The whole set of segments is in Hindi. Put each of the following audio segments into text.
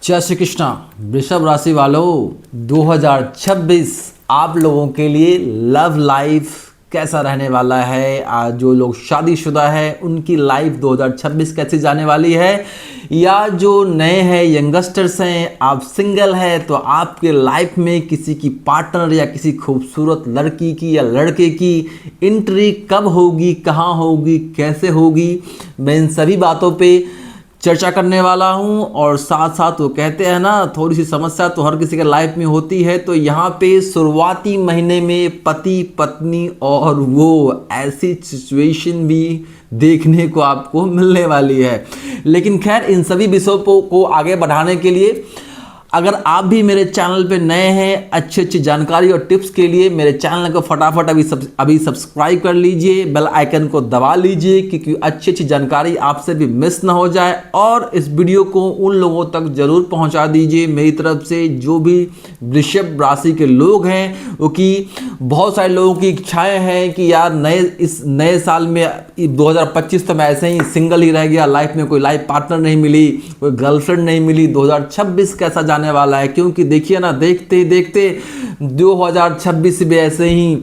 जय श्री कृष्णा। वृषभ राशि वालों, 2026 आप लोगों के लिए लव लाइफ कैसा रहने वाला है। आज जो लोग शादीशुदा है उनकी लाइफ 2026 कैसी जाने वाली है, या जो नए हैं यंगस्टर्स हैं, आप सिंगल है तो आपके लाइफ में किसी की पार्टनर या किसी खूबसूरत लड़की की या लड़के की एंट्री कब होगी, कहाँ होगी, कैसे होगी, मैं इन सभी बातों पे चर्चा करने वाला हूं। और साथ साथ वो कहते हैं ना, थोड़ी सी समस्या तो हर किसी के लाइफ में होती है। तो यहाँ पे शुरुआती महीने में पति पत्नी और वो ऐसी सिचुएशन भी देखने को आपको मिलने वाली है। लेकिन खैर, इन सभी विषयों को आगे बढ़ाने के लिए अगर आप भी मेरे चैनल पे नए हैं, अच्छी अच्छी जानकारी और टिप्स के लिए मेरे चैनल को फटाफट अभी सब्सक्राइब कर लीजिए, बेल आइकन को दबा लीजिए, क्योंकि अच्छी अच्छी जानकारी आपसे भी मिस ना हो जाए। और इस वीडियो को उन लोगों तक जरूर पहुंचा दीजिए मेरी तरफ से जो भी वृषभ राशि के लोग हैं, क्योंकि बहुत सारे लोगों की इच्छाएं हैं कि यार इस नए साल में 2025 तो मैं ऐसे ही सिंगल ही रह गया, लाइफ में कोई लाइफ पार्टनर नहीं मिली, कोई गर्लफ्रेंड नहीं मिली, 2026 कैसा जाने वाला है। क्योंकि देखिए ना, देखते देखते 2026 भी ऐसे ही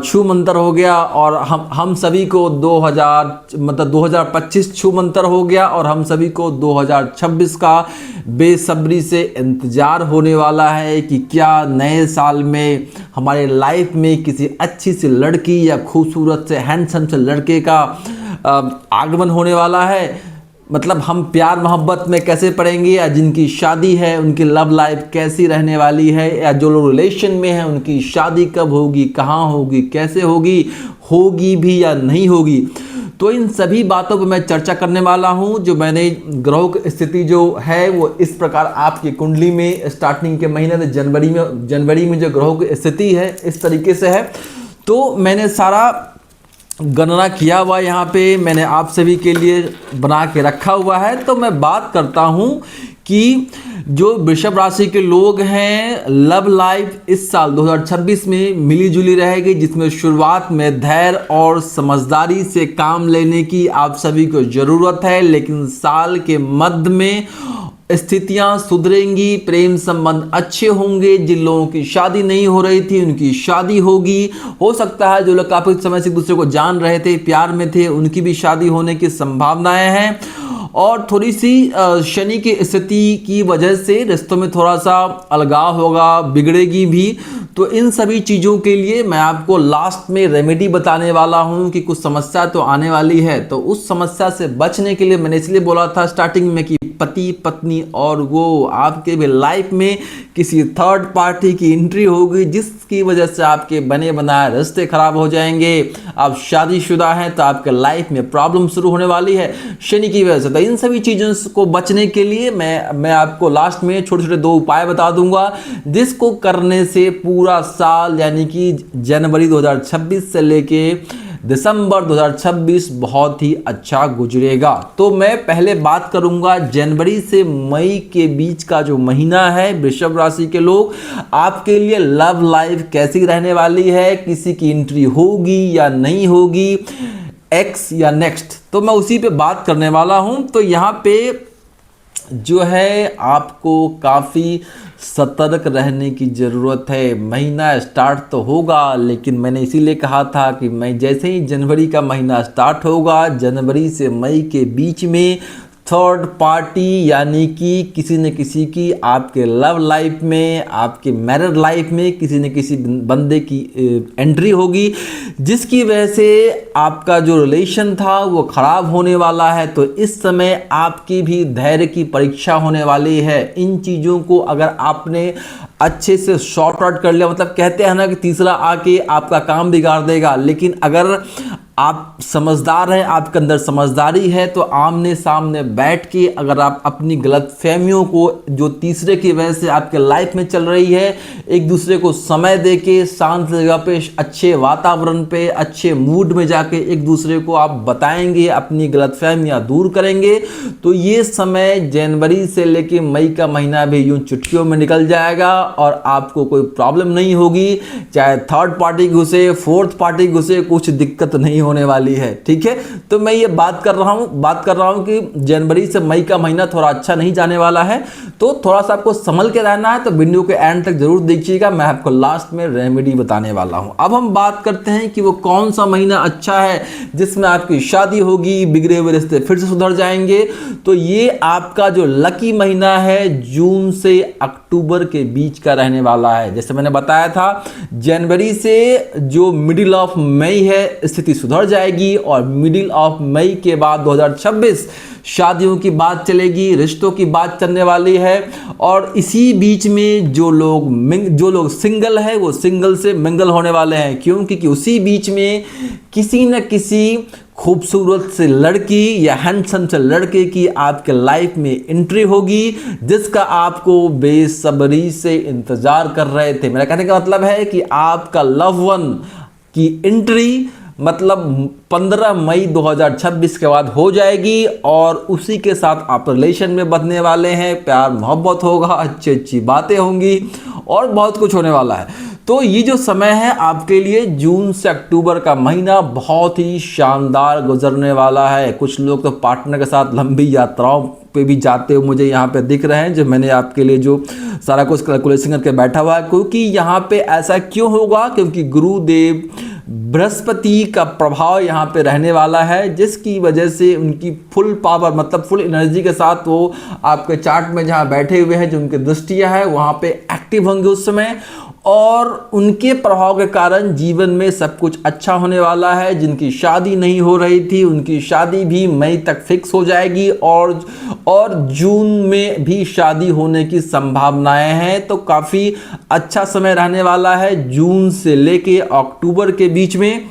छू मंतर हो गया और हम सभी को 2025 छू मंतर हो गया और हम सभी को 2026 का बेसब्री से इंतजार होने वाला है कि क्या नए साल में हमारे लाइफ में किसी अच्छी सी लड़की या खूबसूरत से हैंडसम से लड़के का आगमन होने वाला है। मतलब हम प्यार मोहब्बत में कैसे पड़ेंगे, या जिनकी शादी है उनकी लव लाइफ कैसी रहने वाली है, या जो लोग रिलेशन में हैं उनकी शादी कब होगी, कहाँ होगी, कैसे होगी, होगी भी या नहीं होगी। तो इन सभी बातों पर मैं चर्चा करने वाला हूं। जो मैंने ग्रहों की स्थिति जो है वो इस प्रकार आपकी कुंडली में स्टार्टिंग के महीने में जनवरी में जो ग्रहों की स्थिति है इस तरीके से है। तो मैंने सारा गणना किया हुआ यहाँ पे मैंने आप सभी के लिए बना के रखा हुआ है। तो मैं बात करता हूँ कि जो वृषभ राशि के लोग हैं, लव लाइफ इस साल 2026 में मिली जुली रहेगी, जिसमें शुरुआत में धैर्य और समझदारी से काम लेने की आप सभी को ज़रूरत है। लेकिन साल के मध्य में स्थितियां सुधरेंगी, प्रेम संबंध अच्छे होंगे। जिन लोगों की शादी नहीं हो रही थी उनकी शादी होगी। हो सकता है जो लोग काफी समय से एक दूसरे को जान रहे थे, प्यार में थे, उनकी भी शादी होने की संभावनाएं हैं। और थोड़ी सी शनि की स्थिति की वजह से रिश्तों में थोड़ा सा अलगाव होगा, बिगड़ेगी भी। तो इन सभी चीज़ों के लिए मैं आपको लास्ट में रेमेडी बताने वाला हूं कि कुछ समस्या तो आने वाली है। तो उस समस्या से बचने के लिए मैंने इसलिए बोला था स्टार्टिंग में कि पति पत्नी और वो आपके भी लाइफ में किसी थर्ड पार्टी की एंट्री होगी, जिसकी वजह से आपके बने बनाए रिश्ते खराब हो जाएंगे। आप शादीशुदा हैं तो आपके लाइफ में प्रॉब्लम शुरू होने वाली है शनि की वजह से। तो इन सभी चीज़ों को बचने के लिए मैं आपको लास्ट में छोटे छोटे 2 उपाय बता दूंगा, जिसको करने से पूरा साल यानी कि जनवरी 2026 से लेके दिसंबर 2026 बहुत ही अच्छा गुजरेगा। तो मैं पहले बात करूंगा जनवरी से मई के बीच का जो महीना है, वृषभ राशि के लोग आपके लिए लव लाइफ कैसी रहने वाली है, किसी की एंट्री होगी या नहीं होगी, एक्स या नेक्स्ट। तो मैं उसी पे बात करने वाला हूं। तो यहाँ पे जो है आपको काफ़ी सतर्क रहने की ज़रूरत है। महीना स्टार्ट तो होगा, लेकिन मैंने इसीलिए कहा था कि मैं जैसे ही जनवरी का महीना स्टार्ट होगा, जनवरी से मई के बीच में थर्ड पार्टी यानी कि किसी न किसी की आपके लव लाइफ में, आपके मैरिड लाइफ में किसी न किसी बंदे की एंट्री होगी, जिसकी वजह से आपका जो रिलेशन था वो ख़राब होने वाला है। तो इस समय आपकी भी धैर्य की परीक्षा होने वाली है। इन चीज़ों को अगर आपने अच्छे से शॉर्ट आउट कर लिया, मतलब कहते हैं ना कि तीसरा आके आपका काम बिगाड़ देगा, लेकिन अगर आप समझदार हैं, आपके अंदर समझदारी है, तो आमने सामने बैठ के अगर आप अपनी गलतफहमियों को जो तीसरे की वजह से आपके लाइफ में चल रही है, एक दूसरे को समय देके शांत जगह पे, अच्छे वातावरण पे, अच्छे मूड में जाके एक दूसरे को आप बताएंगे, अपनी गलतफहमियां दूर करेंगे, तो ये समय जनवरी से लेके मई का महीना भी यूं चुटकियों में निकल जाएगा और आपको कोई प्रॉब्लम नहीं होगी। चाहे थर्ड पार्टी घुसे, फोर्थ पार्टी घुसे, कुछ दिक्कत नहीं होने वाली है। ठीक है, तो मैं ये बात कर रहा हूँ कि जनवरी से मई का महीना थोड़ा अच्छा नहीं जाने वाला है, तो थोड़ा सा आपको संभल के रहना है। तो वीडियो के एंड तक जरूर देखिएगा, मैं आपको लास्ट में रेमेडी बताने वाला हूँ। अब हम बात करते हैं कि वो कौन सा महीना अच्छा है जिसमें आपकी शादी होगी, बिगड़े हुए रिश्ते फिर से सुधर जाएंगे। तो ये आपका जो लकी महीना है जून से अक्टूबर के बीच का रहने वाला है। जैसे मैंने बताया था, जनवरी से जो मिडिल ऑफ मई है स्थिति सुधर जाएगी, और मिडिल ऑफ मई के बाद 2026 शादियों की बात चलेगी, रिश्तों की बात चलने वाली है। और इसी बीच में जो लोग सिंगल है वो सिंगल से मिंगल होने वाले हैं, क्योंकि उसी बीच में किसी न किसी खूबसूरत से लड़की या हैंडसम से लड़के की आपके लाइफ में एंट्री होगी, जिसका आपको बेसब्री से इंतजार कर रहे थे। मेरा कहने का मतलब है कि आपका लव वन की एंट्री मतलब 15 मई 2026 के बाद हो जाएगी, और उसी के साथ आप रिलेशन में बंधने वाले हैं, प्यार मोहब्बत होगा, अच्छी बातें होंगी और बहुत कुछ होने वाला है। तो ये जो समय है आपके लिए जून से अक्टूबर का महीना बहुत ही शानदार गुजरने वाला है। कुछ लोग तो पार्टनर के साथ लंबी यात्राओं पे भी जाते हुए मुझे यहाँ पे दिख रहे हैं, जो मैंने आपके लिए जो सारा कुछ कैलकुलेशन करके बैठा हुआ है। क्योंकि यहाँ पे ऐसा क्यों होगा, क्योंकि गुरुदेव बृहस्पति का प्रभाव यहाँ पे रहने वाला है, जिसकी वजह से उनकी फुल पावर मतलब फुल एनर्जी के साथ वो आपके चार्ट में जहाँ बैठे हुए हैं, जो उनकी दृष्टियाँ हैं वहाँ पे एक्टिव होंगे उस समय, और उनके प्रभाव के कारण जीवन में सब कुछ अच्छा होने वाला है। जिनकी शादी नहीं हो रही थी उनकी शादी भी मई तक फिक्स हो जाएगी, और जून में भी शादी होने की संभावनाएं हैं। तो काफ़ी अच्छा समय रहने वाला है जून से लेके अक्टूबर के बीच में।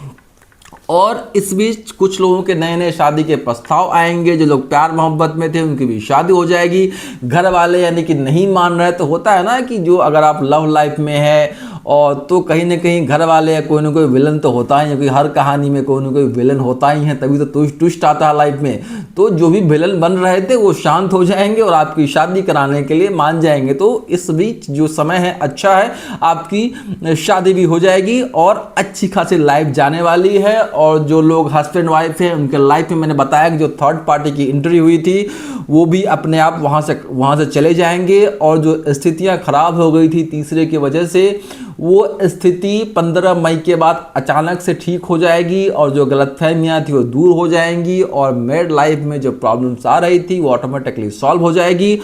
और इस बीच कुछ लोगों के नए नए शादी के प्रस्ताव आएंगे, जो लोग प्यार मोहब्बत में थे उनकी भी शादी हो जाएगी। घर वाले यानी कि नहीं मान रहे, तो होता है ना कि जो अगर आप लव लाइफ में है और तो कहीं ना कहीं घर वाले या कोई ना कोई विलन तो होता ही है, क्योंकि हर कहानी में कोई ना कोई विलन होता ही है, तभी तो ट्विस्ट आता है लाइफ में। तो जो भी विलन बन रहे थे वो शांत हो जाएंगे और आपकी शादी कराने के लिए मान जाएंगे। तो इस बीच जो समय है अच्छा है, आपकी शादी भी हो जाएगी और अच्छी खासी लाइफ जाने वाली है। और जो लोग हस्बैंड वाइफ हैं उनके लाइफ में मैंने बताया कि जो थर्ड पार्टी की एंट्री हुई थी वो भी अपने आप वहाँ से चले जाएंगे, और जो स्थितियाँ खराब हो गई थी तीसरे की वजह से वो स्थिति 15 मई के बाद अचानक से ठीक हो जाएगी, और जो गलतफहमियां थी वो दूर हो जाएंगी, और मैरिड लाइफ में जो प्रॉब्लम्स आ रही थी वो ऑटोमेटिकली सॉल्व हो जाएगी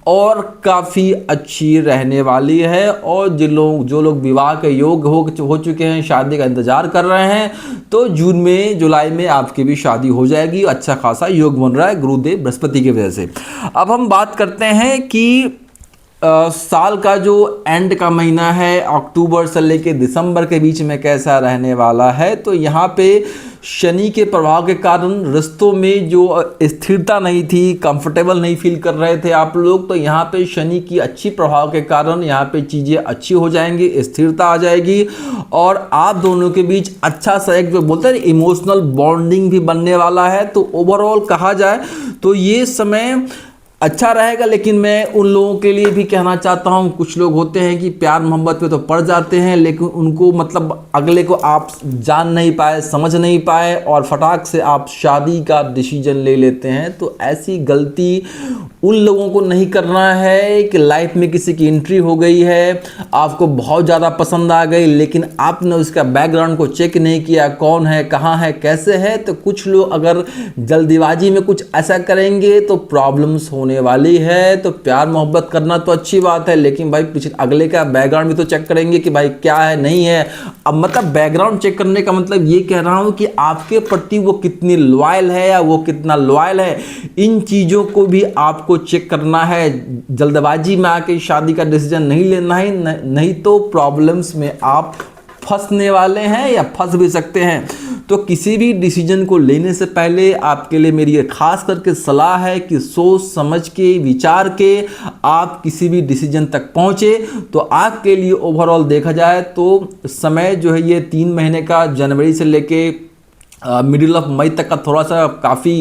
और काफ़ी अच्छी रहने वाली है। और जो लोग विवाह के योग्य हो चुके हैं, शादी का इंतजार कर रहे हैं, तो जून में जुलाई में आपकी भी शादी हो जाएगी। अच्छा खासा योग बन रहा है गुरुदेव बृहस्पति की वजह से। अब हम बात करते हैं कि साल का जो एंड का महीना है अक्टूबर से लेके दिसंबर के बीच में कैसा रहने वाला है। तो यहाँ पे शनि के प्रभाव के कारण रिश्तों में जो स्थिरता नहीं थी, कंफर्टेबल नहीं फील कर रहे थे आप लोग, तो यहाँ पे शनि की अच्छी प्रभाव के कारण यहाँ पे चीज़ें अच्छी हो जाएंगी, स्थिरता आ जाएगी, और आप दोनों के बीच अच्छा सा एक जो बोलते हैं इमोशनल बॉन्डिंग भी बनने वाला है। तो ओवरऑल कहा जाए तो ये समय अच्छा रहेगा। लेकिन मैं उन लोगों के लिए भी कहना चाहता हूँ, कुछ लोग होते हैं कि प्यार मोहब्बत पे तो पड़ जाते हैं, लेकिन उनको मतलब अगले को आप जान नहीं पाए, समझ नहीं पाए, और फटाक से आप शादी का डिसीजन ले लेते हैं। तो ऐसी गलती उन लोगों को नहीं करना है कि लाइफ में किसी की एंट्री हो गई है, आपको बहुत ज़्यादा पसंद आ गई, लेकिन आपने उसका बैकग्राउंड को चेक नहीं किया, कौन है, कहाँ है, कैसे है। तो कुछ लोग अगर जल्दीबाजी में कुछ ऐसा करेंगे तो प्रॉब्लम्स होने वाली है। तो प्यार मोहब्बत करना तो अच्छी बात है, लेकिन भाई पीछे अगले का बैकग्राउंड भी तो चेक करेंगे कि भाई क्या है, नहीं है। अब मतलब बैकग्राउंड चेक करने का मतलब ये कह रहा हूँ कि आपके प्रति वो कितनी लॉयल है या वो कितना लॉयल है, इन चीज़ों को भी आपको चेक करना है। जल्दबाजी में आके शादी का डिसीजन नहीं लेना है, नहीं तो प्रॉब्लम्स में आप फंसने वाले हैं या फंस भी सकते हैं। तो किसी भी डिसीजन को लेने से पहले आपके लिए मेरी ये खास करके सलाह है कि सोच समझ के विचार के आप किसी भी डिसीजन तक पहुंचे। तो आपके लिए ओवरऑल देखा जाए तो समय जो है ये 3 महीने का जनवरी से लेके मिडिल ऑफ मई तक का थोड़ा सा काफ़ी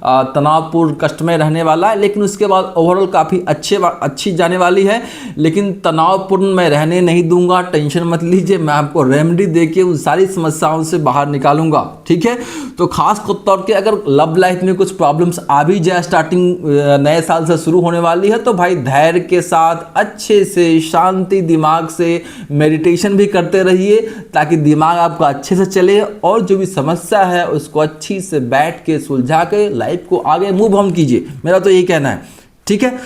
तनावपूर्ण कष्टमय रहने वाला है, लेकिन उसके बाद ओवरऑल काफ़ी अच्छी जाने वाली है। लेकिन तनावपूर्ण मैं रहने नहीं दूंगा, टेंशन मत लीजिए, मैं आपको रेमेडी देके उन सारी समस्याओं से बाहर निकालूंगा, ठीक है। तो खास तौर पे अगर लव लाइफ में कुछ प्रॉब्लम्स आ भी जाए, स्टार्टिंग नए साल से शुरू होने वाली है, तो भाई धैर्य के साथ अच्छे से शांति दिमाग से मेडिटेशन भी करते रहिए, ताकि दिमाग आपका अच्छे से चले और जो भी समस्या है उसको अच्छी से बैठ के सुलझा के लाइफ को आगे मूव ऑन कीजिए, मेरा तो यही कहना है, ठीक है।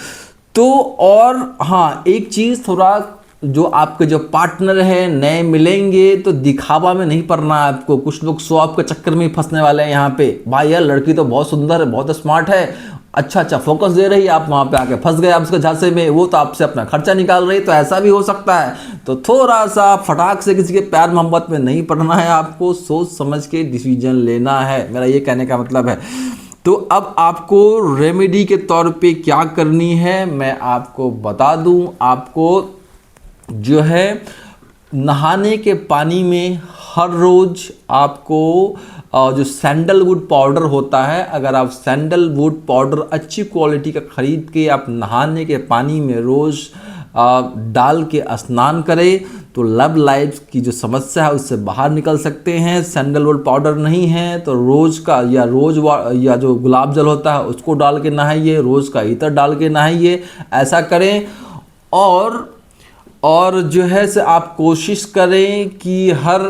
तो और हाँ, एक चीज थोड़ा, जो आपके जो पार्टनर है नए मिलेंगे तो दिखावा में नहीं पड़ना है आपको। कुछ लोग शो ऑफ के चक्कर में फंसने वाले हैं यहाँ पे। भाई यार लड़की तो बहुत सुंदर है, बहुत स्मार्ट है, अच्छा फोकस दे रही है, आप वहाँ पे आके फंस गए आप उसके झांसे में, वो तो आपसे अपना खर्चा निकाल रही है, तो ऐसा भी हो सकता है। तो थोड़ा सा फटाक से किसी के प्यार मोहब्बत में नहीं पड़ना है, आपको सोच समझ के डिसीजन लेना है, मेरा ये कहने का मतलब है। तो अब आपको रेमेडी के तौर पे क्या करनी है मैं आपको बता दूं। आपको जो है नहाने के पानी में हर रोज आपको जो सैंडलवुड पाउडर होता है, अगर आप सैंडलवुड पाउडर अच्छी क्वालिटी का खरीद के आप नहाने के पानी में रोज डाल के स्नान करें तो लव लाइफ की जो समस्या है उससे बाहर निकल सकते हैं। सैंडलवुड पाउडर नहीं है तो रोज का या जो गुलाब जल होता है उसको डाल के नहाइए, रोज का इत्र डाल के नहाइए, ऐसा करें। और जो है से आप कोशिश करें कि हर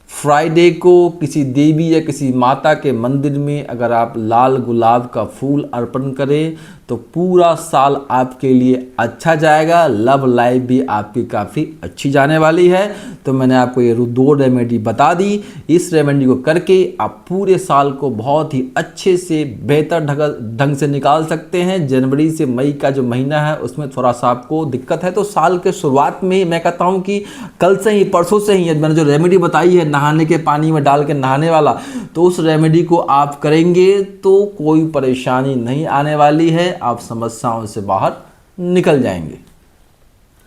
फ्राइडे को किसी देवी या किसी माता के मंदिर में अगर आप लाल गुलाब का फूल अर्पण करें तो पूरा साल आपके लिए अच्छा जाएगा, लव लाइफ भी आपकी काफ़ी अच्छी जाने वाली है। तो मैंने आपको ये 2 रेमेडी बता दी, इस रेमेडी को करके आप पूरे साल को बहुत ही अच्छे से बेहतर ढंग से निकाल सकते हैं। जनवरी से मई का जो महीना है उसमें थोड़ा सा आपको दिक्कत है, तो साल के शुरुआत में मैं कहता हूँ कि कल से ही, परसों से ही मैंने जो रेमेडी बताई है नहाने के पानी में डाल के नहाने वाला, तो उस रेमेडी को आप करेंगे तो कोई परेशानी नहीं आने वाली है, आप समस्याओं से बाहर निकल जाएंगे।